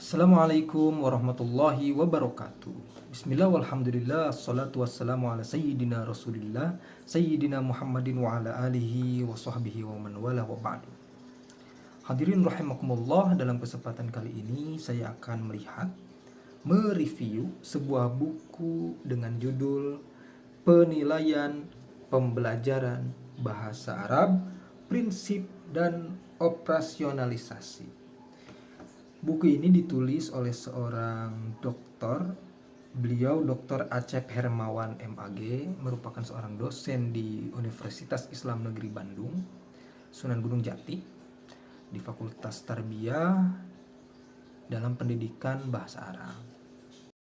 Assalamualaikum warahmatullahi wabarakatuh. Bismillah walhamdulillah assalatu wassalamu ala sayyidina rasulillah sayyidina Muhammadin wa ala alihi wa sahbihi wa man wala wa ba'du. Hadirin rahimakumullah, dalam kesempatan kali ini saya akan mereview sebuah buku dengan judul Penilaian Pembelajaran Bahasa Arab, Prinsip dan Operasionalisasi. Buku ini ditulis oleh seorang doktor. Beliau Dr. Acep Hermawan MAG, merupakan seorang dosen di Universitas Islam Negeri Bandung, Sunan Gunung Jati, di Fakultas Tarbiyah dalam pendidikan bahasa Arab.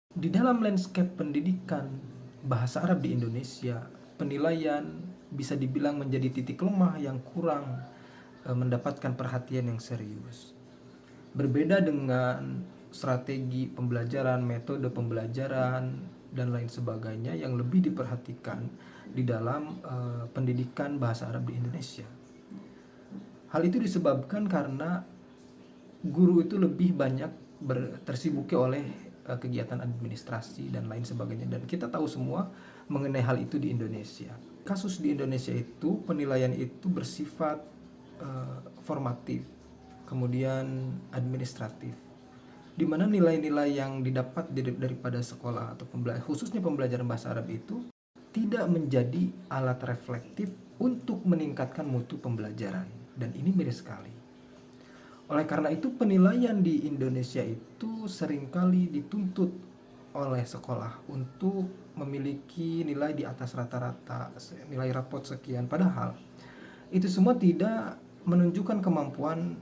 Di dalam landscape pendidikan bahasa Arab di Indonesia, penilaian bisa dibilang menjadi titik lemah yang kurang mendapatkan perhatian yang serius. Berbeda dengan strategi pembelajaran, metode pembelajaran, dan lain sebagainya yang lebih diperhatikan di dalam pendidikan bahasa Arab di Indonesia. Hal itu disebabkan karena guru itu lebih banyak tersibuki oleh kegiatan administrasi dan lain sebagainya. Dan kita tahu semua mengenai hal itu di Indonesia. Kasus di Indonesia itu, penilaian itu bersifat formatif, kemudian administratif, di mana nilai-nilai yang didapat daripada sekolah atau khususnya pembelajaran bahasa Arab itu tidak menjadi alat reflektif untuk meningkatkan mutu pembelajaran, dan ini miris sekali. Oleh karena itu, penilaian di Indonesia itu seringkali dituntut oleh sekolah untuk memiliki nilai di atas rata-rata, nilai rapot sekian, padahal itu semua tidak menunjukkan kemampuan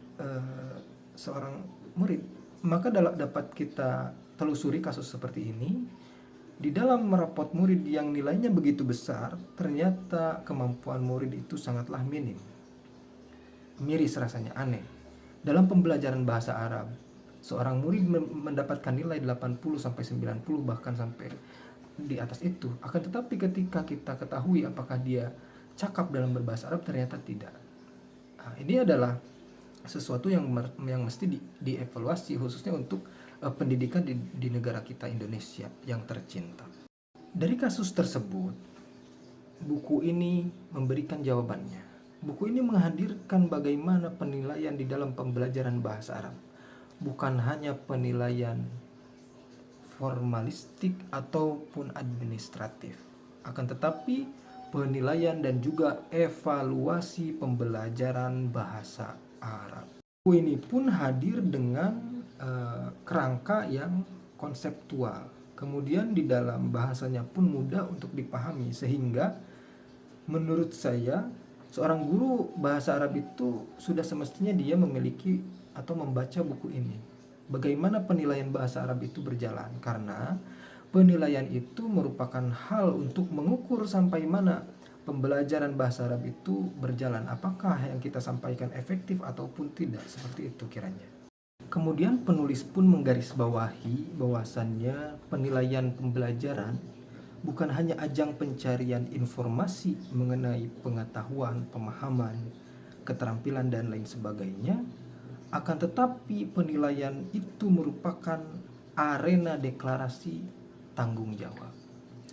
seorang murid. Maka dapat kita telusuri kasus seperti ini. Di dalam rapot murid yang nilainya begitu besar, ternyata kemampuan murid itu sangatlah minim. Miris rasanya, aneh. Dalam pembelajaran bahasa Arab, seorang murid mendapatkan nilai 80 sampai 90, bahkan sampai di atas itu. Akan tetapi ketika kita ketahui apakah dia cakap dalam berbahasa Arab, ternyata tidak. Nah, ini adalah sesuatu yang mesti dievaluasi, khususnya untuk pendidikan di negara kita Indonesia yang tercinta. Dari kasus tersebut, buku ini memberikan jawabannya. Buku ini menghadirkan bagaimana penilaian di dalam pembelajaran bahasa Arab, bukan hanya penilaian formalistik ataupun administratif, akan tetapi penilaian dan juga evaluasi pembelajaran bahasa Arab. Buku ini pun hadir dengan kerangka yang konseptual. Kemudian di dalam bahasanya pun mudah untuk dipahami, sehingga menurut saya seorang guru bahasa Arab itu sudah semestinya dia memiliki atau membaca buku ini. Bagaimana penilaian bahasa Arab itu berjalan, karena penilaian itu merupakan hal untuk mengukur sampai mana pembelajaran bahasa Arab itu berjalan, apakah yang kita sampaikan efektif ataupun tidak, seperti itu kiranya. Kemudian penulis pun menggarisbawahi bahwasannya penilaian pembelajaran bukan hanya ajang pencarian informasi mengenai pengetahuan, pemahaman, keterampilan, dan lain sebagainya, akan tetapi penilaian itu merupakan arena deklarasi tanggung jawab.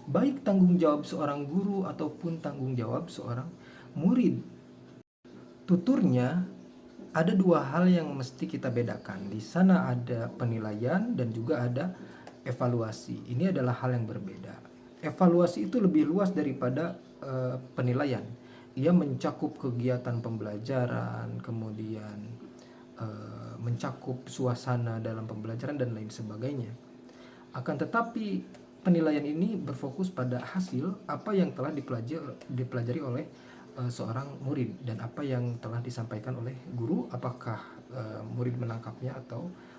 Baik tanggung jawab seorang guru ataupun tanggung jawab seorang murid. Tuturnya ada dua hal yang mesti kita bedakan. Di sana ada penilaian dan juga ada evaluasi. Ini adalah hal yang berbeda. Evaluasi itu lebih luas daripada penilaian. Ia mencakup kegiatan pembelajaran, kemudian mencakup suasana dalam pembelajaran dan lain sebagainya. Akan tetapi penilaian ini berfokus pada hasil apa yang telah dipelajari oleh seorang murid dan apa yang telah disampaikan oleh guru, apakah murid menangkapnya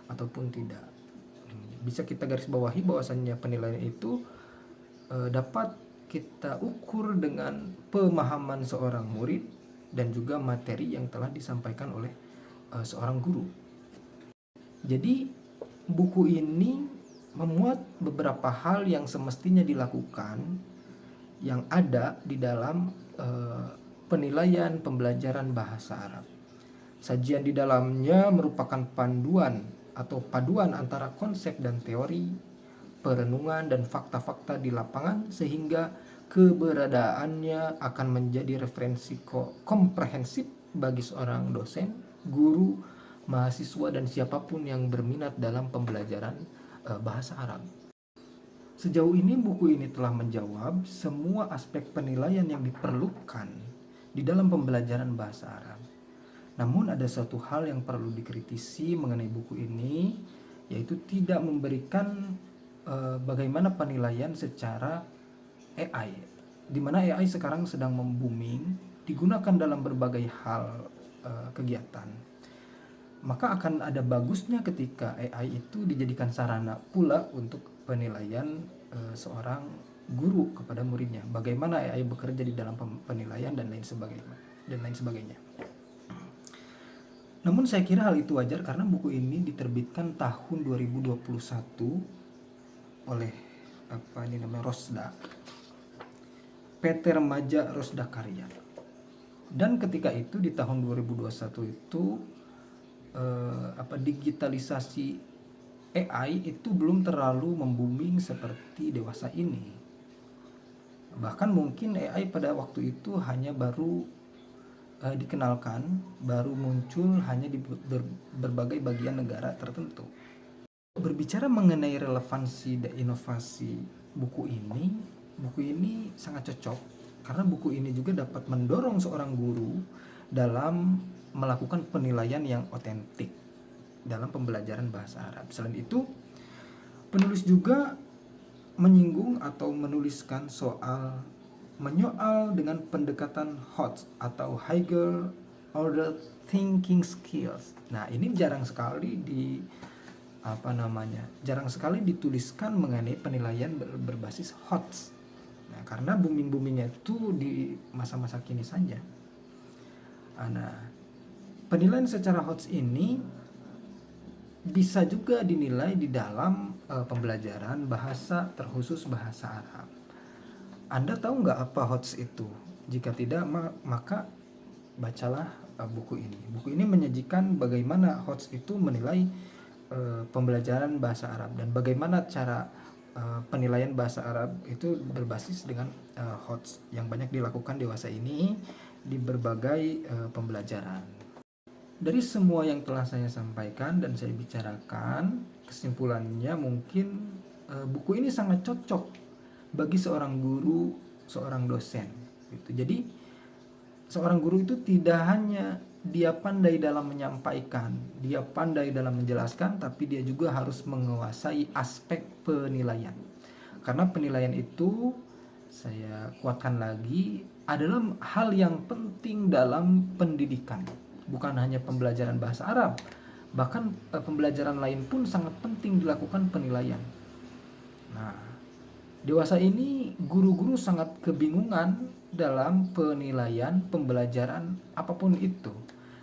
ataupun tidak. Bisa kita garis bawahi bahwasannya penilaian itu dapat kita ukur dengan pemahaman seorang murid dan juga materi yang telah disampaikan oleh seorang guru. Jadi buku ini memuat beberapa hal yang semestinya dilakukan yang ada di dalam penilaian pembelajaran bahasa Arab. Sajian di dalamnya merupakan panduan atau paduan antara konsep dan teori, perenungan dan fakta-fakta di lapangan, sehingga keberadaannya akan menjadi referensi komprehensif bagi seorang dosen, guru, mahasiswa, dan siapapun yang berminat dalam pembelajaran bahasa Arab. Sejauh ini buku ini telah menjawab semua aspek penilaian yang diperlukan di dalam pembelajaran bahasa Arab. Namun ada satu hal yang perlu dikritisi mengenai buku ini, yaitu tidak memberikan bagaimana penilaian secara AI, di mana AI sekarang sedang membooming, digunakan dalam berbagai hal kegiatan. Maka akan ada bagusnya ketika AI itu dijadikan sarana pula untuk penilaian seorang guru kepada muridnya. Bagaimana AI bekerja di dalam penilaian dan lain sebagainya. Namun saya kira hal itu wajar karena buku ini diterbitkan tahun 2021 oleh Rosda, PT Remaja Rosda Karya. Dan ketika itu di tahun 2021 itu digitalisasi AI itu belum terlalu membooming seperti dewasa ini. Bahkan mungkin AI pada waktu itu hanya baru dikenalkan, baru muncul hanya di berbagai bagian negara tertentu. Berbicara mengenai relevansi dan inovasi buku ini sangat cocok karena buku ini juga dapat mendorong seorang guru dalam melakukan penilaian yang otentik dalam pembelajaran bahasa Arab. Selain itu, penulis juga menyinggung atau menuliskan soal menyoal dengan pendekatan HOTS atau Higher Order Thinking Skills. Nah, ini jarang sekali dituliskan mengenai penilaian berbasis HOTS. Nah, karena booming-boomingnya itu di masa-masa kini saja. Nah, penilaian secara HOTS ini bisa juga dinilai di dalam pembelajaran bahasa, terkhusus bahasa Arab. Anda tahu nggak apa HOTS itu? Jika tidak, maka bacalah buku ini. Buku ini menyajikan bagaimana HOTS itu menilai pembelajaran bahasa Arab dan bagaimana cara penilaian bahasa Arab itu berbasis dengan HOTS yang banyak dilakukan dewasa ini di berbagai pembelajaran. Dari semua yang telah saya sampaikan dan saya bicarakan, kesimpulannya mungkin buku ini sangat cocok bagi seorang guru, seorang dosen gitu. Jadi seorang guru itu tidak hanya dia pandai dalam menyampaikan, dia pandai dalam menjelaskan, tapi dia juga harus menguasai aspek penilaian. Karena penilaian itu, saya kuatkan lagi, adalah hal yang penting dalam pendidikan. Bukan hanya pembelajaran bahasa Arab, bahkan pembelajaran lain pun sangat penting dilakukan penilaian. Nah, dewasa ini guru-guru sangat kebingungan dalam penilaian pembelajaran apapun itu.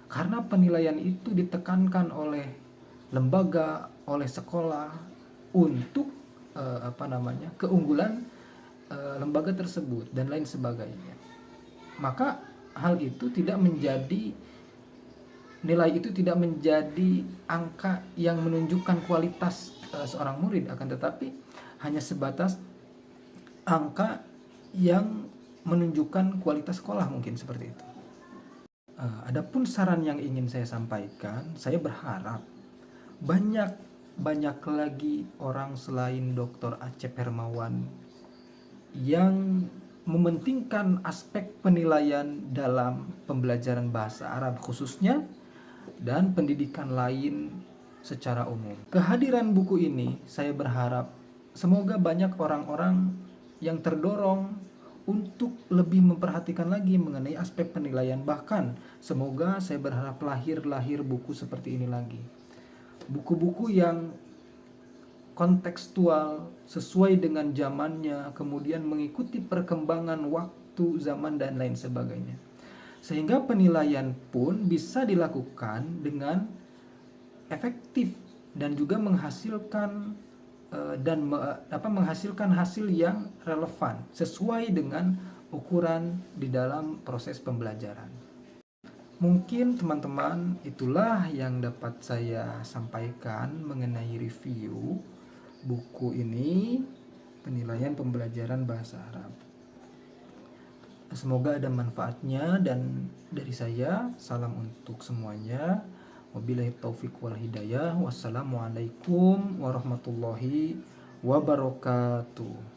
Karena penilaian itu ditekankan oleh lembaga, oleh sekolah untuk keunggulan lembaga tersebut dan lain sebagainya. Maka hal itu tidak menjadi nilai itu tidak menjadi angka yang menunjukkan kualitas seorang murid, akan tetapi hanya sebatas angka yang menunjukkan kualitas sekolah, mungkin seperti itu. Adapun saran yang ingin saya sampaikan, saya berharap banyak lagi orang selain Dr. Acep Hermawan yang mementingkan aspek penilaian dalam pembelajaran bahasa Arab khususnya dan pendidikan lain secara umum. Kehadiran buku ini saya berharap semoga banyak orang-orang yang terdorong untuk lebih memperhatikan lagi mengenai aspek penilaian. Bahkan semoga saya berharap lahir buku seperti ini lagi. Buku-buku yang kontekstual, sesuai dengan zamannya, kemudian mengikuti perkembangan waktu, zaman, dan lain sebagainya. Sehingga penilaian pun bisa dilakukan dengan efektif dan juga menghasilkan hasil yang relevan sesuai dengan ukuran di dalam proses pembelajaran. Mungkin teman-teman itulah yang dapat saya sampaikan mengenai review buku ini, penilaian pembelajaran bahasa Arab. Semoga ada manfaatnya, dan dari saya salam untuk semuanya. Wabillahi taufik wal hidayah. Wassalamualaikum warahmatullahi wabarakatuh.